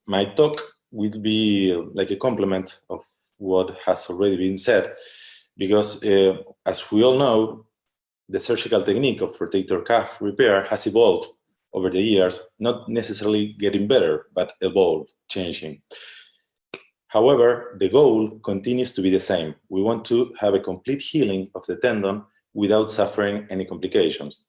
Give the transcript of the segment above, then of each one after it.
My talk will be like a complement of what has already been said, because as we all know, the surgical technique of rotator cuff repair has evolved over the years, not necessarily getting better, but evolved, changing. However, the goal continues to be the same. We want to have a complete healing of the tendon without suffering any complications.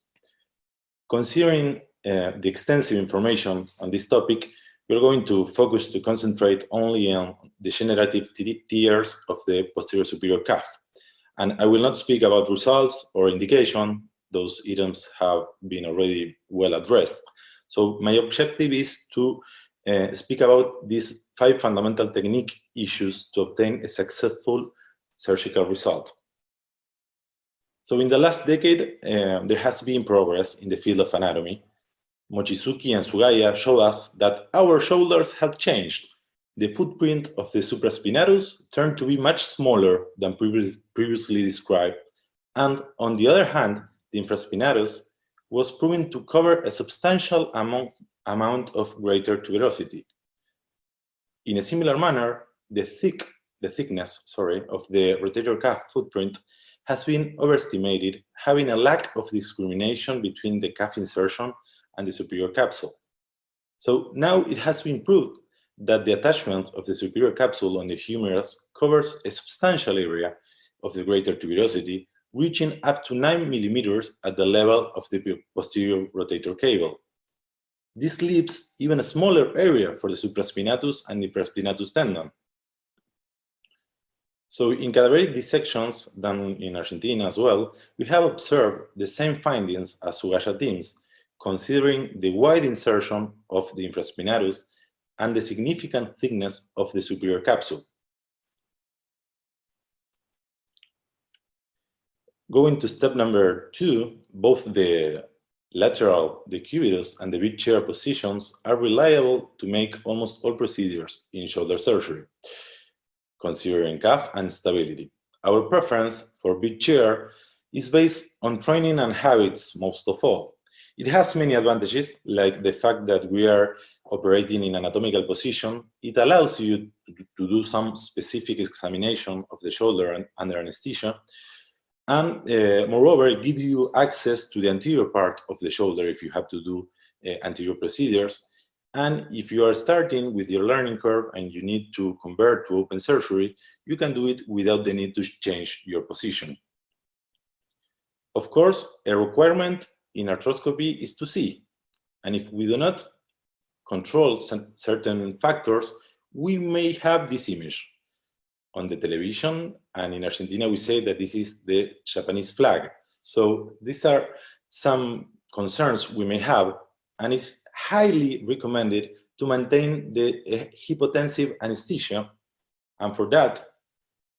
Considering the extensive information on this topic, we're going to focus to concentrate only on the degenerative tears of the posterior superior cuff. And I will not speak about results or indication. Those items have been already well addressed. So my objective is to speak about these 5 fundamental technique issues to obtain a successful surgical result. So in the last decade, there has been progress in the field of anatomy. Mochizuki and Sugaya showed us that our shoulders had changed. The footprint of the supraspinatus turned to be much smaller than previously described, and on the other hand, the infraspinatus was proven to cover a substantial amount of greater tuberosity. In a similar manner, the thickness of the rotator cuff footprint has been overestimated, having a lack of discrimination between the cuff insertion and the superior capsule. So now it has been proved that the attachment of the superior capsule on the humerus covers a substantial area of the greater tuberosity, reaching up to 9 millimeters at the level of the posterior rotator cable. This leaves even a smaller area for the supraspinatus and infraspinatus tendon. So in cadaveric dissections done in Argentina as well, we have observed the same findings as Sugaya teams, considering the wide insertion of the infraspinatus and the significant thickness of the superior capsule. Going to step number 2, both the lateral decubitus and the big chair positions are reliable to make almost all procedures in shoulder surgery, considering cuff and stability. Our preference for big chair is based on training and habits most of all. It has many advantages, like the fact that we are operating in anatomical position. It allows you to do some specific examination of the shoulder under anesthesia, and moreover, it gives you access to the anterior part of the shoulder if you have to do anterior procedures. And if you are starting with your learning curve and you need to convert to open surgery, you can do it without the need to change your position. Of course, a requirement in arthroscopy is to see. And if we do not control certain factors, we may have this image on the television. And in Argentina, we say that this is the Japanese flag. So these are some concerns we may have, and it's highly recommended to maintain the hypotensive anesthesia. And for that,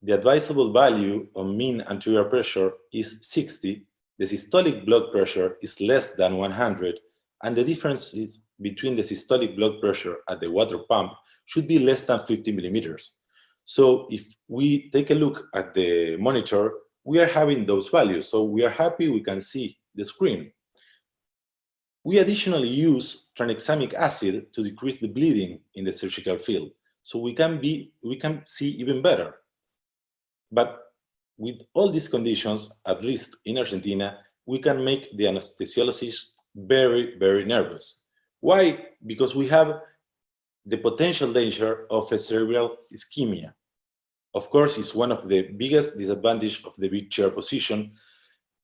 the advisable value of mean anterior pressure is 60. The systolic blood pressure is less than 100, and the differences between the systolic blood pressure at the water pump should be less than 50 millimeters. So if we take a look at the monitor, we are having those values. So we are happy we can see the screen. We additionally use tranexamic acid to decrease the bleeding in the surgical field, so we can see even better. But with all these conditions, at least in Argentina, we can make the anesthesiologist very, very nervous. Why? Because we have the potential danger of a cerebral ischemia. Of course, it's one of the biggest disadvantages of the big chair position,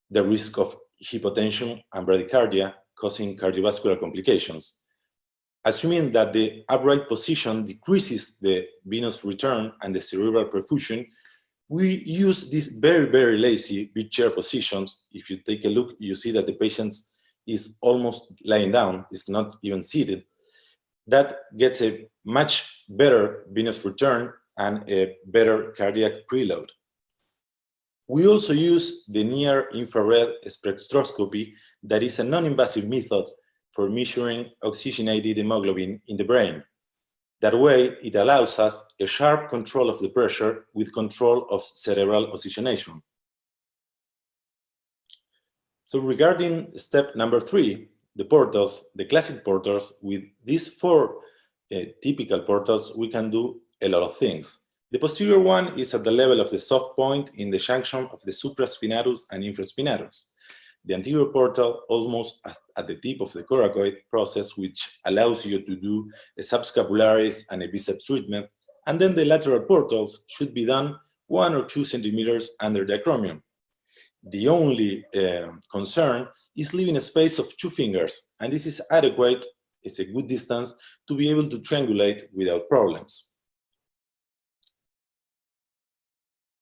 the risk of hypotension and bradycardia causing cardiovascular complications. Assuming that the upright position decreases the venous return and the cerebral perfusion, we use these very, very lazy big chair positions. If you take a look, you see that the patient is almost lying down, is not even seated. That gets a much better venous return and a better cardiac preload. We also use the near-infrared spectroscopy, that is a non-invasive method for measuring oxygenated hemoglobin in the brain. That way, it allows us a sharp control of the pressure with control of cerebral oxygenation. So regarding step number 3, the portals, the classic portals with these 4 typical portals, we can do a lot of things. The posterior one is at the level of the soft point in the junction of the supraspinatus and infraspinatus. The anterior portal almost at the tip of the coracoid process, which allows you to do a subscapularis and a biceps treatment. And then the lateral portals should be done 1 or 2 centimeters under the acromion. The only concern is leaving a space of 2 fingers, and this is adequate, it's a good distance to be able to triangulate without problems.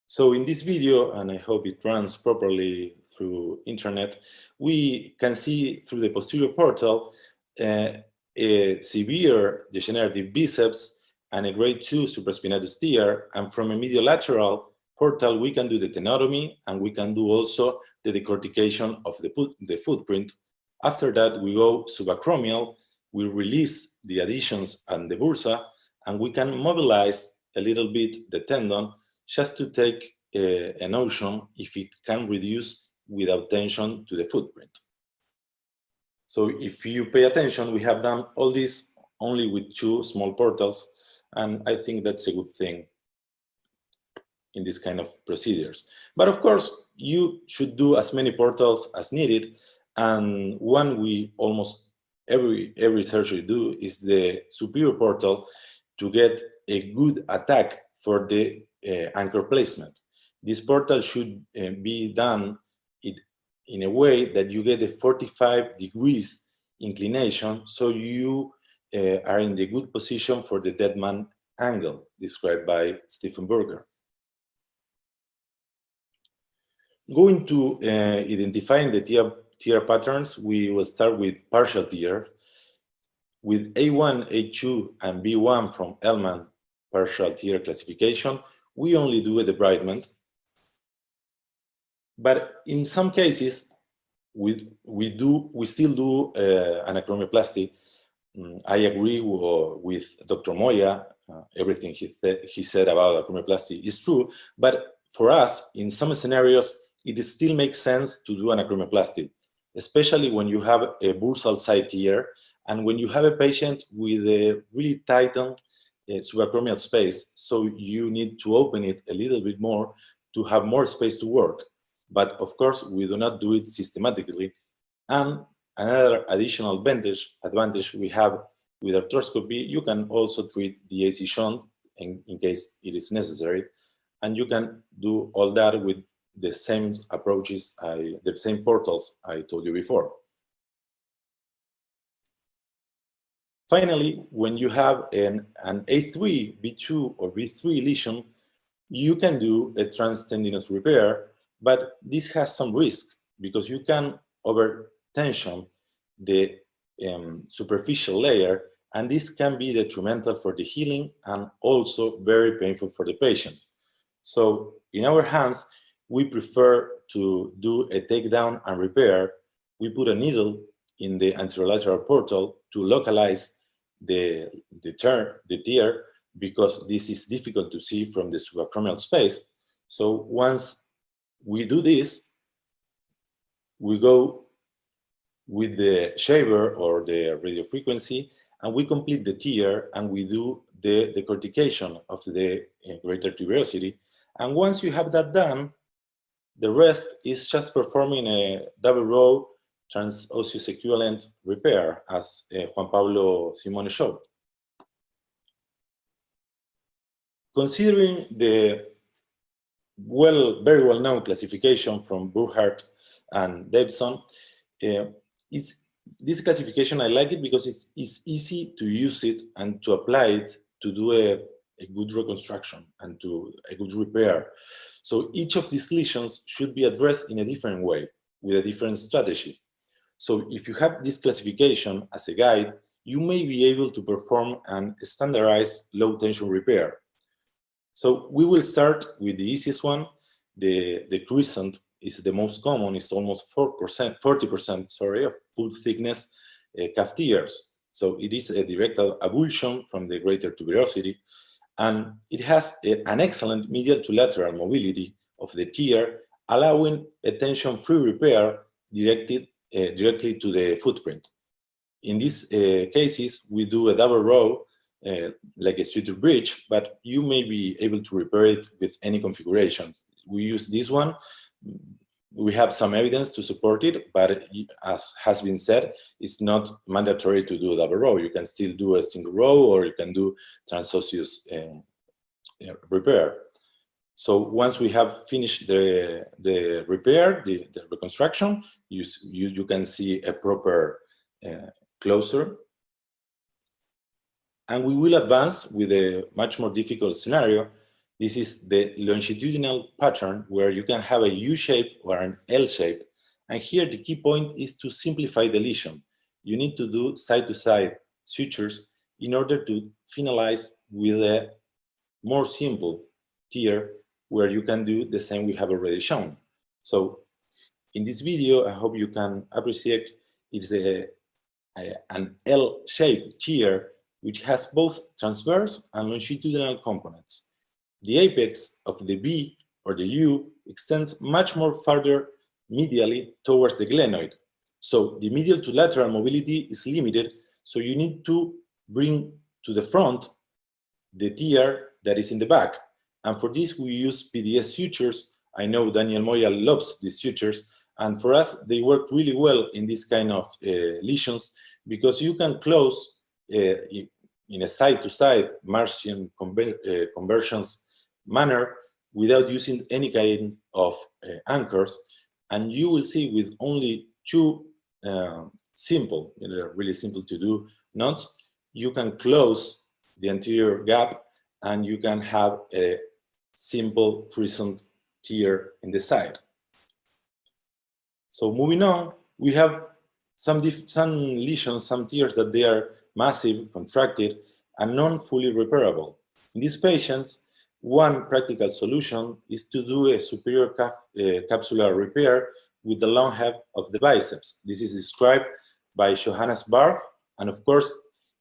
So in this video, and I hope it runs properly through internet, we can see through the posterior portal a severe degenerative biceps and a grade 2 supraspinatus tear, and from a mediolateral portal we can do the tenotomy, and we can do also the decortication of the footprint. After that we go subacromial, we release the adhesions and the bursa, and we can mobilize a little bit the tendon just to take a notion if it can reduce without tension to the footprint. So if you pay attention, we have done all this only with 2 small portals, and I think that's a good thing in this kind of procedures. But of course, you should do as many portals as needed, and one we almost every surgery do is the superior portal to get a good attack for the anchor placement. This portal should be done in a way that you get a 45 degrees inclination, so you are in the good position for the dead man angle described by Stephen Berger. Going to identifying the tear patterns, we will start with partial tear. With A1, A2, and B1 from Ellman partial tear classification, we only do a debridement. But in some cases, we still do an acromioplasty. I agree with Dr. Moya. Everything he said about acromioplasty is true. But for us, in some scenarios, it still makes sense to do an acromioplasty, especially when you have a bursal side tear and when you have a patient with a really tightened subacromial space. So you need to open it a little bit more to have more space to work. But of course, we do not do it systematically. And another additional advantage we have with arthroscopy, you can also treat the AC shunt in case it is necessary. And you can do all that with the same approaches, the same portals I told you before. Finally, when you have an A3, B2, or B3 lesion, you can do a transtendinous repair, but this has some risk because you can over-tension the superficial layer, and this can be detrimental for the healing and also very painful for the patient. So in our hands, we prefer to do a takedown and repair. We put a needle in the anterolateral portal to localize the tear because this is difficult to see from the subacromial space. So once we do this, we go with the shaver or the radiofrequency, and we complete the tear, and we do the decortication of the greater tuberosity. And once you have that done, the rest is just performing a double row transosseous equivalent repair, as Juan Pablo Simone showed. Considering the very well-known classification from Burkhardt and Davidson, this classification, I like it because it's easy to use it and to apply it to do a good reconstruction and to a good repair. So each of these lesions should be addressed in a different way with a different strategy. So if you have this classification as a guide, you may be able to perform an standardized low tension repair. So we will start with the easiest one. The crescent is the most common. It's almost 40%, sorry, of full thickness calf tears. So it is a direct avulsion from the greater tuberosity, and it has an excellent medial to lateral mobility of the tear, allowing a tension-free repair directly to the footprint. In these cases, we do a double row like a suture bridge, but you may be able to repair it with any configuration. We use this one. We have some evidence to support it, but as has been said, it's not mandatory to do a double row. You can still do a single row, or you can do transosseous repair. So once we have finished the repair, the reconstruction, you can see a proper closure. And we will advance with a much more difficult scenario. This is the longitudinal pattern where you can have a U shape or an L shape. And here the key point is to simplify the lesion. You need to do side-to-side sutures in order to finalize with a more simple tear where you can do the same we have already shown. So in this video, I hope you can appreciate it's an L-shaped tear which has both transverse and longitudinal components. The apex of the V or the U extends much more farther medially towards the glenoid. So the medial to lateral mobility is limited, so you need to bring to the front the tear that is in the back. And for this, we use PDS sutures. I know Daniel Moya loves these sutures. And for us, they work really well in this kind of lesions because you can close in a side-to-side Martian conversions manner without using any kind of anchors. And you will see with only two simple, really simple to do knots, you can close the anterior gap and you can have a simple crescent tear in the side. So moving on, we have some lesions, some tears that they are massive, contracted, and non-fully repairable. In these patients, one practical solution is to do a superior capsular repair with the long head of the biceps. This is described by Johannes Barth, and of course,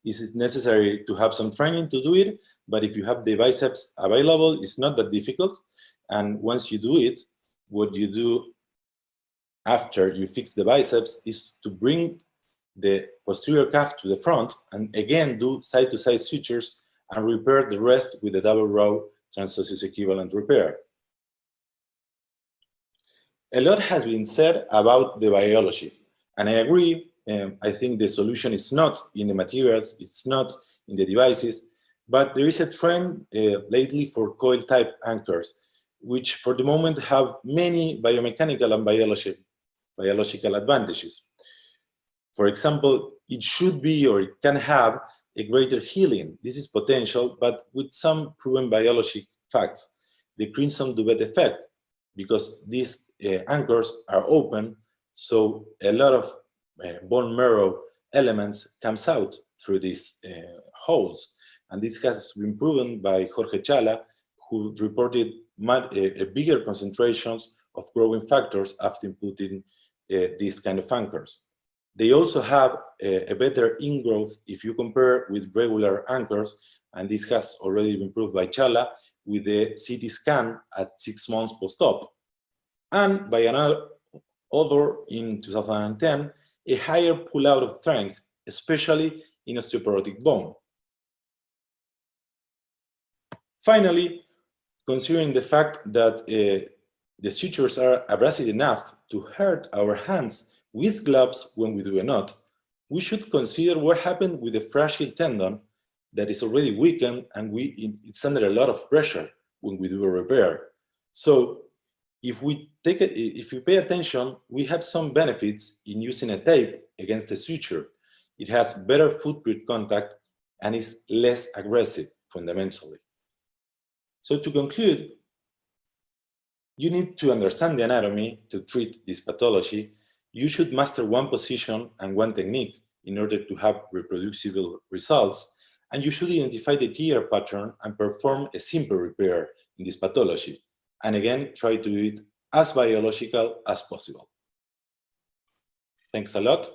this is necessary to have some training to do it, but if you have the biceps available, it's not that difficult. And once you do it, what you do after you fix the biceps is to bring the posterior calf to the front and again do side-to-side sutures and repair the rest with a double row transosseous equivalent repair. A lot has been said about the biology, and I agree. I think the solution is not in the materials, it's not in the devices, but there is a trend lately for coil-type anchors, which for the moment have many biomechanical and biological advantages. For example, it should be or it can have a greater healing. This is potential, but with some proven biologic facts. The crimson duvet effect, because these anchors are open, so a lot of bone marrow elements comes out through these holes. And this has been proven by Jorge Chala, who reported bigger concentrations of growing factors after putting these kind of anchors. They also have a better ingrowth if you compare with regular anchors, and this has already been proved by Chala with the CT scan at 6 months post-op. And by another author in 2010, a higher pull-out of strength, especially in osteoporotic bone. Finally, considering the fact that the sutures are abrasive enough to hurt our hands with gloves when we do a knot, we should consider what happened with the fragile tendon that is already weakened and it's under a lot of pressure when we do a repair. So if we pay attention, we have some benefits in using a tape against the suture. It has better footprint contact and is less aggressive fundamentally. So to conclude, you need to understand the anatomy to treat this pathology. You should master one position and one technique in order to have reproducible results, and you should identify the tear pattern and perform a simple repair in this pathology. And again, try to do it as biological as possible. Thanks a lot.